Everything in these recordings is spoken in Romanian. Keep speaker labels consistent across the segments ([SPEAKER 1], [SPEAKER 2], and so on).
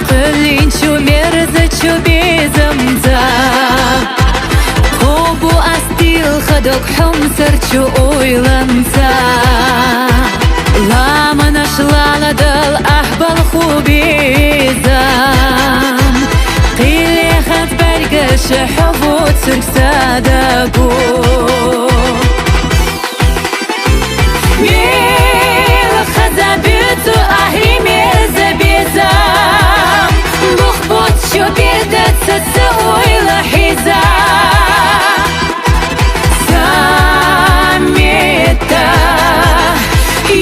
[SPEAKER 1] Qillinchu merzachu bezimda Qobu astil khadok humsarchu o'ylansa Lama nashlanadil ahbal khubizam Qili khat bargashi huvut surksada bu Mil khazabitu ahi merza bezam Şu birdatsa o'yla hiza Samita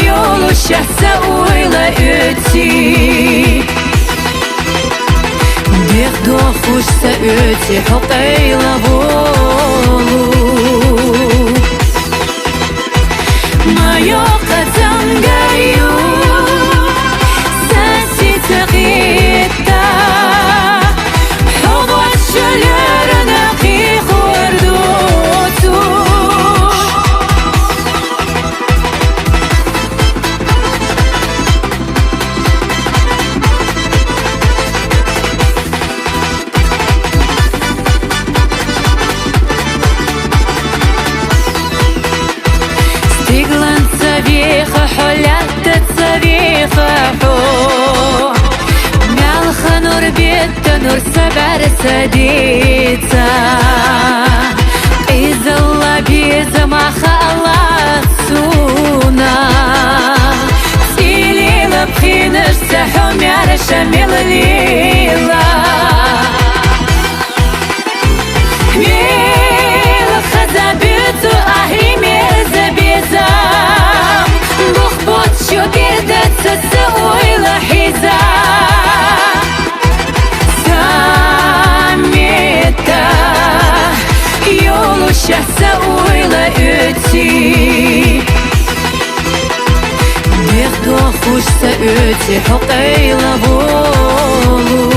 [SPEAKER 1] Yo'lu shahsa o'yla o'ti Dehdo xushsa o'ti Huqayla bo'lu Mayo qazangayu Sensi taqita Nur sabar sadita Izalla bizma khalat suna Silila bkhinash sahumar shamil lila Mil khazabitu ahi merza bezam Bukhbut shu birdatsa o'yla hiza Shahsa o'yla o'ti Dehdo xushsa o'ti Huqayla bo'lu